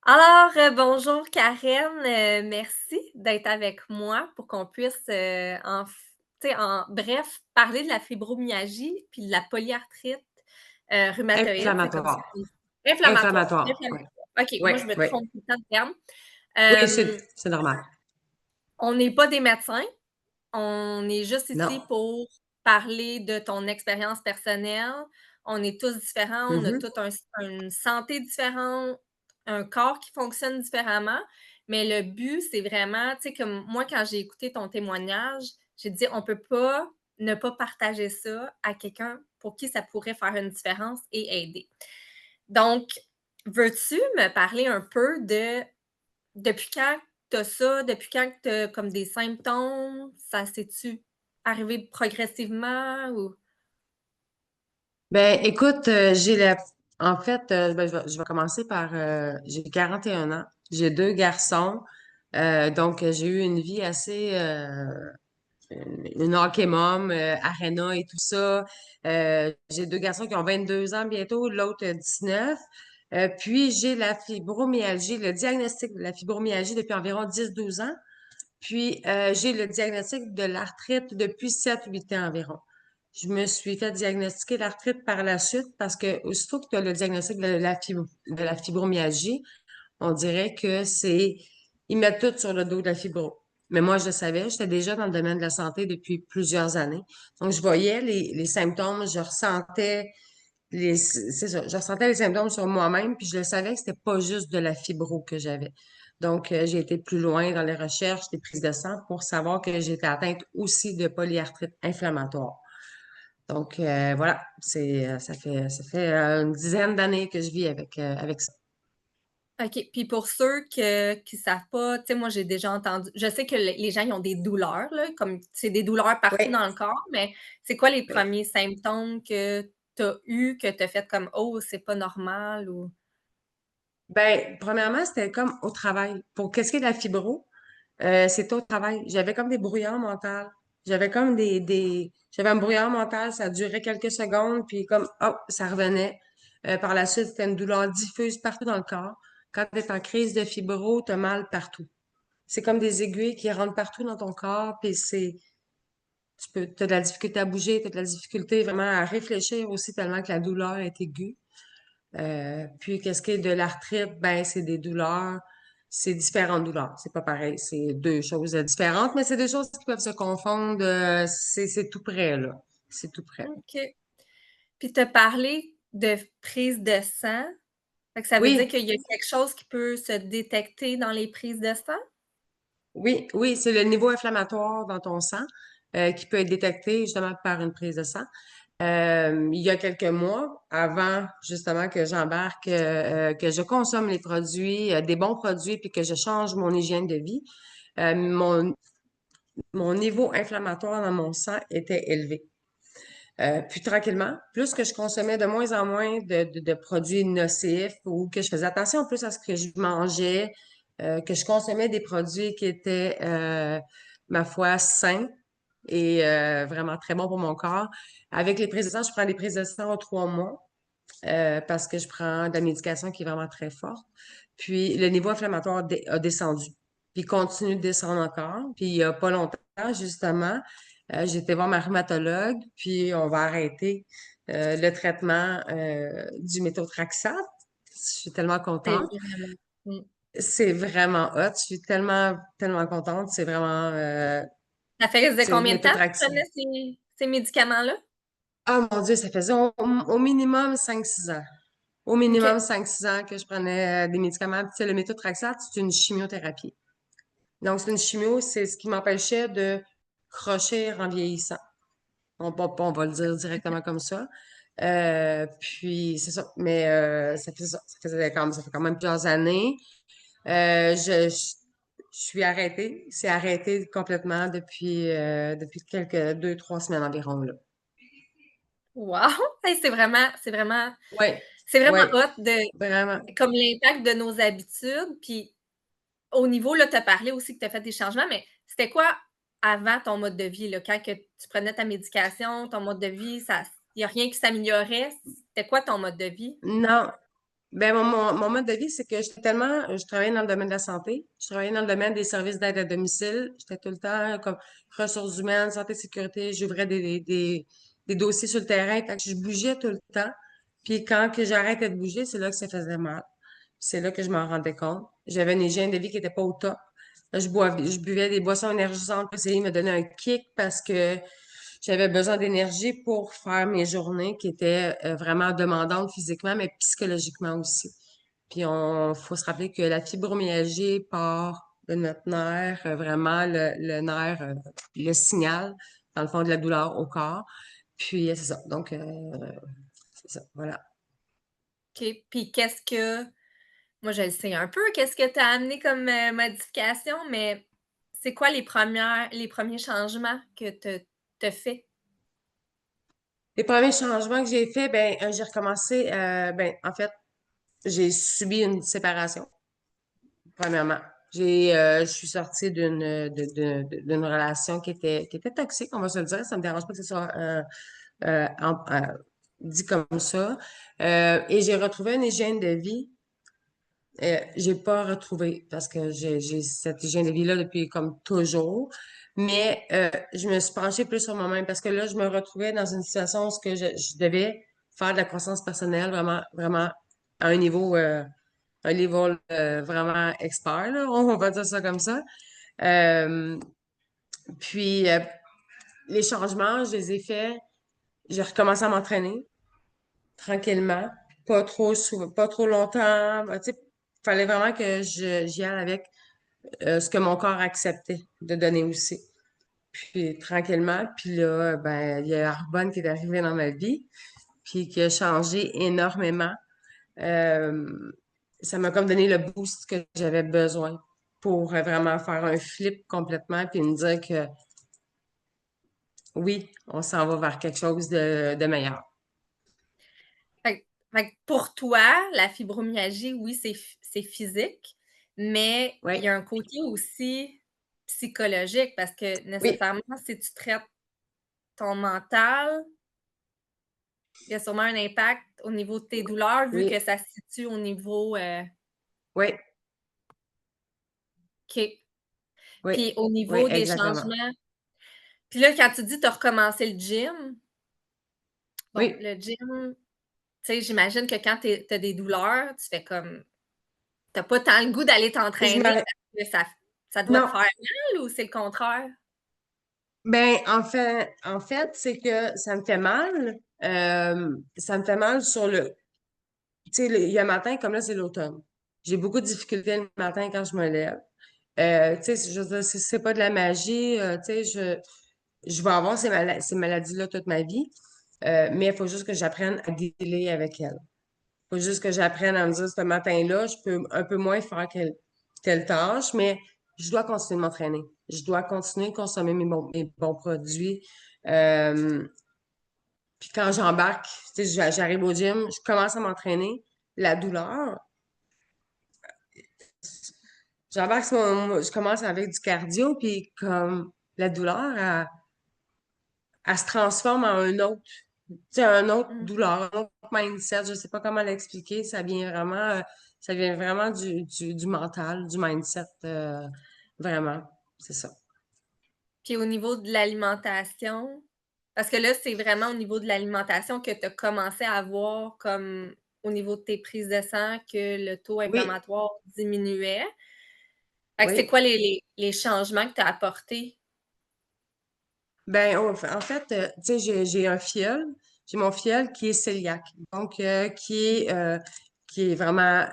Alors, bonjour Karen, merci d'être avec moi pour qu'on puisse, tu sais, en bref, parler de la fibromyalgie puis de la polyarthrite, rhumatoïde, c'est comme ça Inflammatoire. qu'on dit? Inflammatoire, Inflammatoire, oui. inflammatoire. OK, Oui, moi je me oui. trompe tout le temps de terme. Oui, Hem, c'est normal. on n'est pas des médecins, on est juste ici Non. pour parler de ton expérience personnelle. On est tous différents, on a Mhm. tous une santé différente, un corps qui fonctionne différemment, mais le but, c'est vraiment, tu sais, comme moi, quand j'ai écouté ton témoignage, j'ai dit: «On peut pas ne pas partager ça à quelqu'un pour qui ça pourrait faire une différence et aider». Donc, veux-tu me parler un peu de depuis quand tu as ça? Depuis quand tu as comme des symptômes? Ça s'est-tu arrivé progressivement ou? Ben, écoute, en fait, je vais commencer par, j'ai 41 ans, j'ai deux garçons, donc j'ai eu une vie assez, une hockey mom, arena et tout ça. J'ai deux garçons qui ont 22 ans bientôt, l'autre 19. Puis j'ai la fibromyalgie, le diagnostic de la fibromyalgie depuis environ 10-12 ans. Puis, j'ai le diagnostic de l'arthrite depuis 7-8 ans environ. Je me suis fait diagnostiquer l'arthrite par la suite parce que aussitôt que tu as le diagnostic de la fibromyalgie, on dirait que ils mettent tout sur le dos de la fibro. Mais moi, je le savais, j'étais déjà dans le domaine de la santé depuis plusieurs années. Donc, je voyais les symptômes, c'est ça, je ressentais les symptômes sur moi-même, puis je le savais que c'était pas juste de la fibro que j'avais. Donc, j'ai été plus loin dans les recherches, des prises de sang pour savoir que j'étais atteinte aussi de polyarthrite inflammatoire. Donc, voilà, ça fait une dizaine d'années que je vis avec ça. OK. Puis pour ceux qui savent pas, tu sais, moi, j'ai déjà entendu je sais que les gens, ils ont des douleurs, là, comme c'est des douleurs partout Oui, dans le corps, mais c'est quoi les oui. premiers symptômes que tu as eus, que tu as fait comme: «Oh, c'est pas normal» ou? Ben, premièrement, c'était comme au travail. Pour qu'est-ce qui est de la fibro, c'était au travail. J'avais comme des brouillards mentaux. J'avais comme j'avais un brouillard mental, ça durait quelques secondes, puis comme, hop, ça revenait. Par la suite, c'était une douleur diffuse partout dans le corps. Quand tu es en crise de fibro, tu as mal partout. C'est comme des aiguilles qui rentrent partout dans ton corps, puis t'as de la difficulté à bouger, t'as de la difficulté vraiment à réfléchir aussi tellement que la douleur est aiguë. Puis, qu'est-ce qui est de l'arthrite? Ben, c'est des douleurs, c'est différentes douleurs. C'est pas pareil. C'est deux choses différentes, mais c'est deux choses qui peuvent se confondre. C'est tout près, là. C'est tout près. OK. Puis tu as parlé de prise de sang. Fait que ça veut dire Oui, qu'il y a quelque chose qui peut se détecter dans les prises de sang? oui, oui, c'est le niveau inflammatoire dans ton sang qui peut être détecté justement par une prise de sang. Il y a quelques mois, avant justement que j'embarque, que je consomme les produits, des bons produits, puis que je change mon hygiène de vie, euh, mon, mon niveau inflammatoire dans mon sang était élevé. Puis tranquillement, plus que je consommais de moins en moins de produits nocifs ou que je faisais attention plus à ce que je mangeais, que je consommais des produits qui étaient, ma foi, sains et vraiment très bons pour mon corps. Avec les prises de sang, je prends des prises de sang aux 3 mois parce que je prends de la médication qui est vraiment très forte. Puis le niveau inflammatoire a descendu, puis continue de descendre encore. Puis il y a pas longtemps, justement, j'ai été voir ma rhumatologue, puis on va arrêter le traitement du méthotrexate. Je suis tellement C'est contente. vraiment mmh. C'est vraiment hot. Je suis tellement, tellement contente. C'est vraiment, Ça faisait c'est combien de temps que tu méthotrexate. prenais ces médicaments-là? Ah mon Dieu, ça faisait au minimum 5-6 ans. Au minimum OK. 5-6 ans que je prenais des médicaments. Puis, tu sais, le méthotrexate, c'est une chimiothérapie. Donc, c'est une chimio, c'est ce qui m'empêchait de crocher en vieillissant. On va le dire directement comme ça. Puis, c'est ça. Mais ça fait ça. Ça fait quand même plusieurs années. Je suis arrêtée. C'est arrêté complètement depuis quelques 2-3 semaines environ, là. Wow! Hey, Oui, c'est vraiment oui, hot de vraiment. comme l'impact de nos habitudes. Puis au niveau là, tu as parlé aussi que tu as fait des changements, mais c'était quoi avant ton mode de vie, là? Quand que tu prenais ta médication, ton mode de vie, il y a rien qui s'améliorait? C'était quoi ton mode de vie? Non, Ben, mon mode de vie, c'est que je travaillais dans le domaine de la santé, je travaillais dans le domaine des services d'aide à domicile. J'étais tout le temps comme ressources humaines, santé, sécurité. J'ouvrais des dossiers sur le terrain. Fait que je bougeais tout le temps. Puis quand que j'arrêtais de bouger, c'est là que ça faisait mal. C'est là que je m'en rendais compte. J'avais une hygiène de vie qui était pas au top. Là, je buvais des boissons énergisantes pour essayer de me donner un kick parce que j'avais besoin d'énergie pour faire mes journées qui étaient vraiment demandantes physiquement, mais psychologiquement aussi. Puis on faut se rappeler que la fibromyalgie part de notre nerf, vraiment le nerf, le signal, dans le fond, de la douleur au corps. Puis c'est ça. Donc, c'est ça. Voilà. OK. Puis qu'est-ce que moi, je le sais un peu, qu'est-ce que tu as amené comme, modification, mais c'est quoi les premiers changements que tu as fait? Les premiers changements que j'ai faits, ben, j'ai recommencé, ben, en fait, j'ai subi une séparation. Premièrement, je suis sortie d'une relation qui était toxique, on va se le dire. Ça me dérange pas que ce soit euh, en- euh, dit comme ça. Et j'ai retrouvé une hygiène de vie. J'ai pas retrouvé parce que j'ai cette hygiène de vie-là depuis comme toujours. Mais je me suis penchée plus sur moi-même parce que là, je me retrouvais dans une situation où ce que je devais faire de la croissance personnelle vraiment, vraiment à un niveau vraiment expert, là, on va dire ça comme ça. Euh, puis les changements, je les ai faits. J'ai recommencé à m'entraîner tranquillement, pas trop souvent, pas trop longtemps. Tu sais, fallait vraiment que j'y aille avec ce que mon corps acceptait de donner aussi. Puis tranquillement, puis là, ben, il y a Arbonne qui est arrivé dans ma vie, puis qui a changé énormément. Euh, Ça m'a comme donné le boost que j'avais besoin pour vraiment faire un flip complètement puis me dire que oui, on s'en va vers quelque chose de meilleur. Fait que pour toi, la fibromyalgie, oui, c'est physique, mais Oui, il y a un côté aussi psychologique parce que oui, nécessairement, si tu traites ton mental, il y a sûrement un impact au niveau de tes douleurs vu que oui, ça se situe au niveau, oui, OK. oui, Puis au oui, niveau des exactement. changements puis là, quand tu dis tu as recommencé le gym, bon, Oui. le gym, tu sais, j'imagine que quand tu as des douleurs, tu fais comme tu as pas tant le goût d'aller Je t'entraîner m'arrête. parce que ça doit te Non. faire mal ou c'est le contraire? Ben, en fait, c'est que ça me fait mal. Ça me fait mal sur tu sais, il y a un matin, comme là, c'est l'automne. J'ai beaucoup de difficultés le matin quand je me lève. Tu sais, je veux dire, c'est pas de la magie. Tu sais, je vais avoir ces maladies-là toute ma vie. Mais il faut juste que j'apprenne à dealer avec elles. Il faut juste que j'apprenne à me dire, ce matin-là, je peux un peu moins faire telle tâche, mais je dois continuer de m'entraîner. Je dois continuer de consommer mes bons produits. Euh, Puis quand j'embarque, tu sais, j'arrive au gym, je commence à m'entraîner. La douleur, j'embarque je commence avec du cardio, puis comme la douleur, elle se transforme en un autre, tu sais, un autre Mmh. douleur, un autre mindset. Je sais pas comment l'expliquer. Ça vient vraiment du mental, du mindset, vraiment. C'est ça. Puis au niveau de l'alimentation, parce que là, c'est vraiment au niveau de l'alimentation que tu as commencé à voir comme au niveau de tes prises de sang que le taux Oui, inflammatoire diminuait. Fait que c'est oui. quoi les changements que tu as apportés? Ben, en fait, tu sais, j'ai un filleul. J'ai mon filleul qui est cœliaque, donc qui est vraiment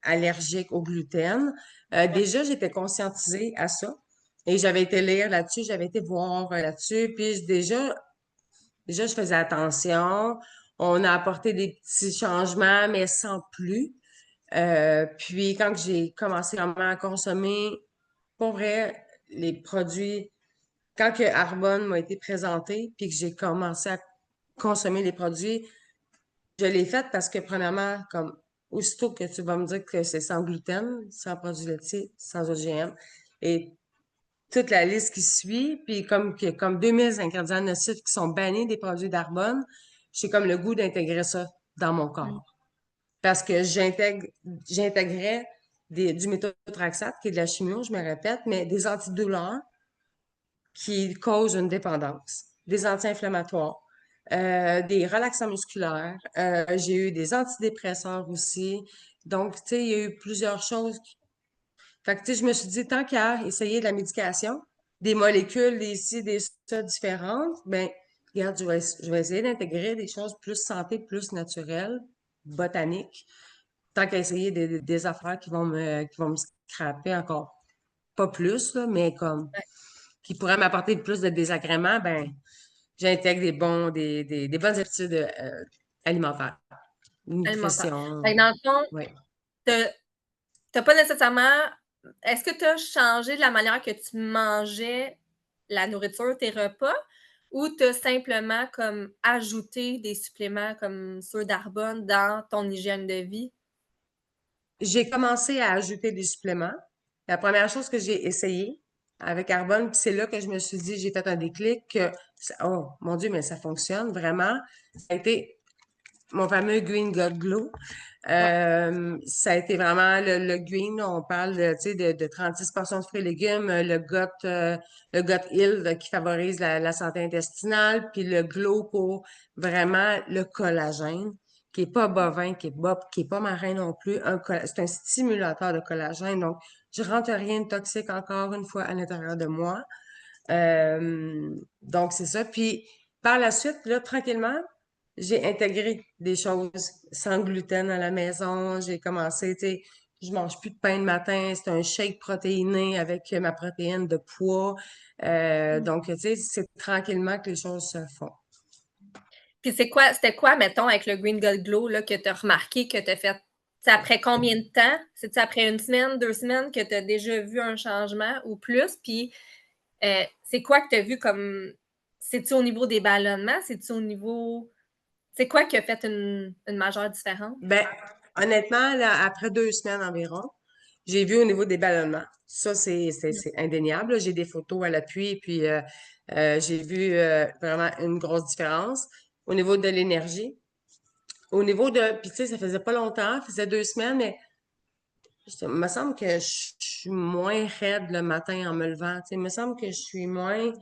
allergique au gluten. Ouais. Déjà, j'étais conscientisée à ça et j'avais été lire là-dessus, j'avais été voir là-dessus, puis déjà, je faisais attention. On a apporté des petits changements, mais sans plus. Puis quand j'ai commencé vraiment à consommer, pour vrai, les produits quand que Arbonne m'a été présenté, puis que j'ai commencé à consommer les produits, je l'ai fait parce que, premièrement, comme aussitôt que tu vas me dire que c'est sans gluten, sans produits laitiers, sans OGM, et toute la liste qui suit, puis comme 2000 ingrédients nocifs qui sont bannis des produits d'Arbonne, j'ai comme le goût d'intégrer ça dans mon Mmh. corps. parce que j'intégrais du méthotrexate, qui est de la chimio, je me répète, mais des antidouleurs qui causent une dépendance, des anti-inflammatoires, des relaxants musculaires. J'ai eu des antidépresseurs aussi. Donc, tu sais, il y a eu plusieurs choses. Fait que, tu sais, je me suis dit, tant qu'à essayer de la médication, des molécules, des ci, des ça différentes, ben, regarde, je vais essayer d'intégrer des choses plus santé, plus naturelles, botaniques, tant qu'à essayer des affaires qui vont me scraper encore pas plus, là, mais comme, Ouais, qui pourraient m'apporter plus de désagréments, ben, j'intègre des bonnes habitudes alimentaires, alimentaire. nutrition, Fait que dans le fond, oui. tu pas nécessairement est-ce que tu as changé de la manière que tu mangeais la nourriture, tes repas, ou tu as simplement comme ajouté des suppléments comme ceux d'Arbonne dans ton hygiène de vie? J'ai commencé à ajouter des suppléments. La première chose que j'ai essayé avec Arbonne, puis c'est là que je me suis dit, j'ai fait un déclic que, oh mon Dieu, mais ça fonctionne vraiment. Ça a été mon fameux Green God Glow. Ouais. Ça a été vraiment le green, on parle de, tu sais, de 36 portions de fruits et légumes, le gut heal qui favorise la santé intestinale, puis le glow pour vraiment le collagène, qui est pas bovin, qui est pas marin non plus. C'est un stimulateur de collagène, donc je rentre rien de toxique encore une fois à l'intérieur de moi. Donc c'est ça. Puis par la suite, là, tranquillement, j'ai intégré des choses sans gluten à la maison. J'ai commencé, tu sais, je mange plus de pain le matin. C'est un shake protéiné avec ma protéine de pois. Mmh. Donc, tu sais, c'est tranquillement que les choses se font. Puis c'était quoi, mettons, avec le Green Gold Glow là, que tu as remarqué que tu as fait? C'est après combien de temps? C'est après une semaine, 2 semaines que tu as déjà vu un changement ou plus? Puis c'est quoi que tu as vu comme. C'est-tu au niveau des ballonnements? C'est-tu au niveau. C'est quoi qui a fait une majeure différence? Ben, honnêtement, là, après 2 semaines environ, j'ai vu au niveau des ballonnements. Ça, c'est indéniable, là. J'ai des photos à l'appui, puis j'ai vu vraiment une grosse différence au niveau de l'énergie. Au niveau de, puis tu sais, ça faisait pas longtemps, ça faisait 2 semaines, mais il me semble que je suis moins raide le matin en me levant. Tu sais, il me semble que je suis moins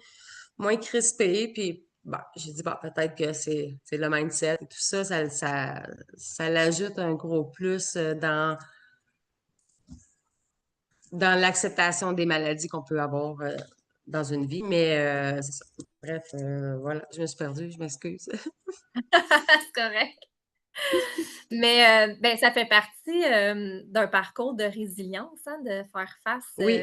crispée. Puis, bah, j'ai dit, bah, peut-être que c'est le mindset et tout ça, ça l'ajoute un gros plus dans l'acceptation des maladies qu'on peut avoir dans une vie. Mais c'est ça. Bref, voilà, je me suis perdue, je m'excuse. C'est correct. Mais ben, ça fait partie d'un parcours de résilience, hein, de faire face Oui,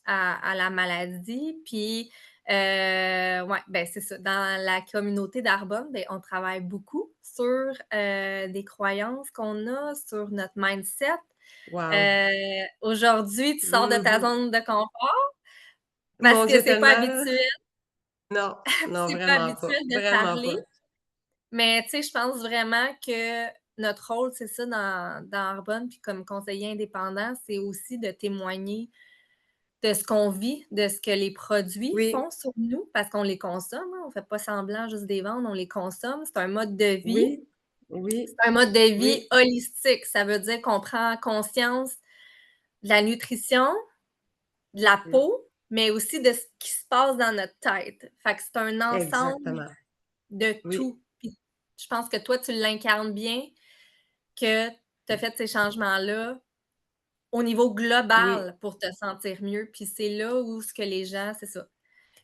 à la maladie. Puis, ouais, ben, c'est ça. Dans la communauté d'Arbonne, ben, on travaille beaucoup sur des croyances qu'on a, sur notre mindset. wow. Aujourd'hui, tu sors de ta Mhm. zone de confort parce Mon que Dieu, c'est pas tellement, là. habituel, Non, non, c'est pas vraiment pas. habituel de Vraiment pas. parler. Mais tu sais, je pense vraiment que notre rôle, c'est ça dans Arbonne, puis comme conseiller indépendant, c'est aussi de témoigner de ce qu'on vit, de ce que les produits Oui, font sur nous, parce qu'on les consomme, hein, on fait pas semblant juste des vendre, on les consomme. C'est un mode de vie. oui, oui, C'est un mode de vie oui, holistique. Ça veut dire qu'on prend conscience de la nutrition, de la mm, peau, mais aussi de ce qui se passe dans notre tête. Fait que c'est un ensemble exactement. de Oui, tout. Puis je pense que toi, tu l'incarnes bien, que tu as fait ces changements-là au niveau oui. global pour te sentir mieux. Puis c'est là où ce que les gens, c'est ça.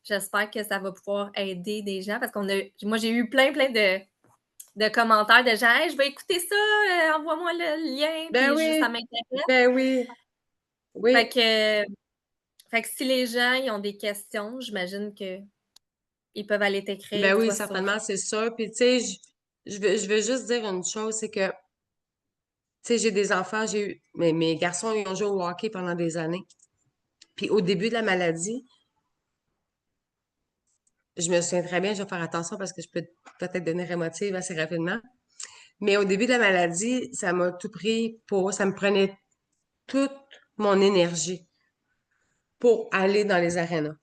J'espère que ça va pouvoir aider des gens parce moi, j'ai eu plein de commentaires de gens. Hey, je vais écouter ça, envoie-moi le lien, Ben puis ça oui, m'intéresse. ben oui, Fait oui. que, fait que si les gens ils ont des questions, j'imagine qu'ils peuvent aller Ben t'écrire, oui, soit sur. certainement, c'est ça. Puis tu sais, je veux juste dire une chose, c'est que, tu sais, j'ai des enfants, mes garçons, ils ont joué au hockey pendant des années. Puis au début de la maladie, je me souviens très bien, je vais faire attention parce que je peux peut-être devenir émotive assez rapidement. Mais au début de la maladie, ça m'a tout pris ça me prenait toute mon énergie pour aller dans les arénas.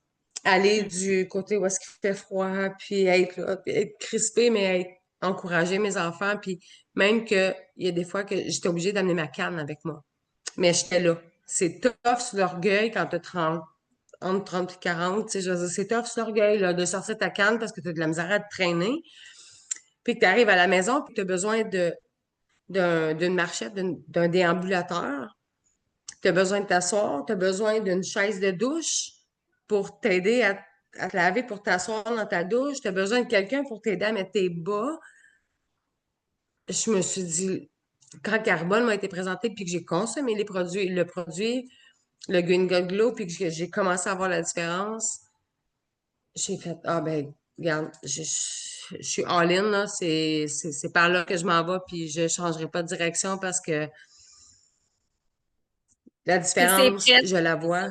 Aller Mmh. du côté où est-ce qu'il fait froid, puis être là, puis être crispé, mais être encourager mes enfants, puis même que il y a des fois que j'étais obligée d'amener ma canne avec moi. Mais j'étais là. C'est tough sur l'orgueil quand t'as 30, entre 30 et 40, tu sais, je veux dire, c'est tough sur l'orgueil, là, de sortir ta canne parce que t'as de la misère à te traîner, puis que t'arrives à la maison, puis que t'as besoin d'une marchette, d'un déambulateur, t'as besoin de t'asseoir, t'as besoin d'une chaise de douche pour t'aider à te laver, pour t'asseoir dans ta douche, t'as besoin de quelqu'un pour t'aider à mettre tes bas. Je me suis dit, quand Carbone m'a été présenté, puis que j'ai consommé le produit, le Green God Glow, puis que j'ai commencé à voir la différence, j'ai fait, ah ben, regarde, je suis all-in, là, c'est par là que je m'en vais, puis je changerai pas de direction parce que la Puis c'est différence, presque je la vois.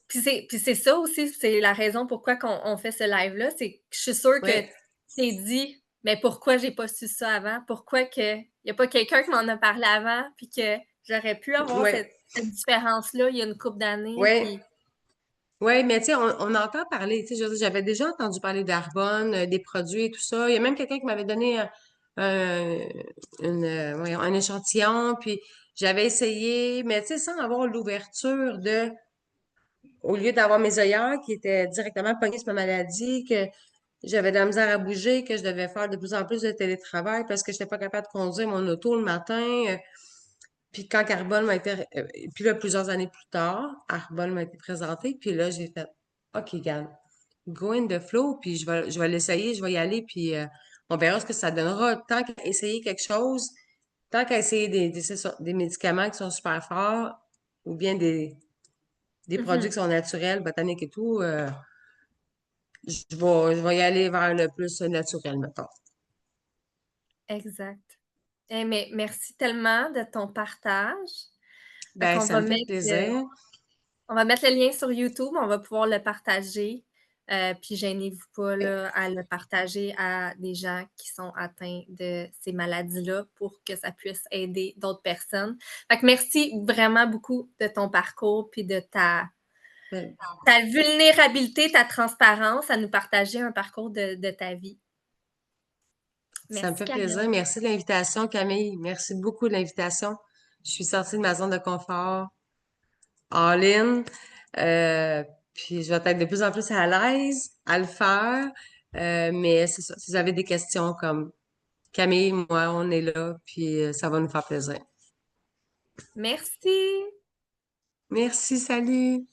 puis c'est ça aussi, c'est la raison pourquoi on fait ce live-là, c'est que je suis sûre que Oui, tu t'es dit, mais pourquoi j'ai pas su ça avant? Pourquoi que y a pas quelqu'un qui m'en a parlé avant, puis que j'aurais pu avoir oui, cette différence-là il y a une couple d'années, oui. puis Oui, mais tu sais, on entend parler, tu sais, je veux dire, j'avais déjà entendu parler d'Arbonne, des produits et tout ça. Il y a même quelqu'un qui m'avait donné un, voyons, un échantillon, puis j'avais essayé, mais tu sais, sans avoir l'ouverture au lieu d'avoir mes œillères qui étaient directement pognés sur ma maladie, que j'avais de la misère à bouger, que je devais faire de plus en plus de télétravail parce que je n'étais pas capable de conduire mon auto le matin. Puis quand Arbonne m'a été, puis là, plusieurs années plus tard, Arbonne m'a été présenté, puis là, j'ai fait, OK, Gan, go in the flow, puis je vais l'essayer, je vais y aller, puis on verra ce que ça donnera. Tant qu'à essayer quelque chose, tant qu'à essayer c'est ça, des médicaments qui sont super forts, ou bien des produits qui mmh sont naturels, botaniques et tout, je vais y aller vers le plus naturel, mettons. exact. Mais merci tellement de ton partage. Fait Ben, qu'on ça va me fait mettre, plaisir. on va mettre le lien sur YouTube, on va pouvoir le partager, puis gênez-vous pas Oui. là, à le partager à des gens qui sont atteints de ces maladies-là pour que ça puisse aider d'autres personnes. Fait que merci vraiment beaucoup de ton parcours puis de Ben, ta vulnérabilité, ta transparence à nous partager un parcours de ta vie. ça me Merci fait plaisir. Caroline. Merci de l'invitation, Camille. Merci beaucoup de l'invitation. Je suis sortie de ma zone de confort, all in. Euh, puis je vais être de plus en plus à l'aise à le faire. Mais c'est ça. Si vous avez des questions comme Camille, moi, on est là, puis ça va nous faire plaisir. Merci. Merci, salut!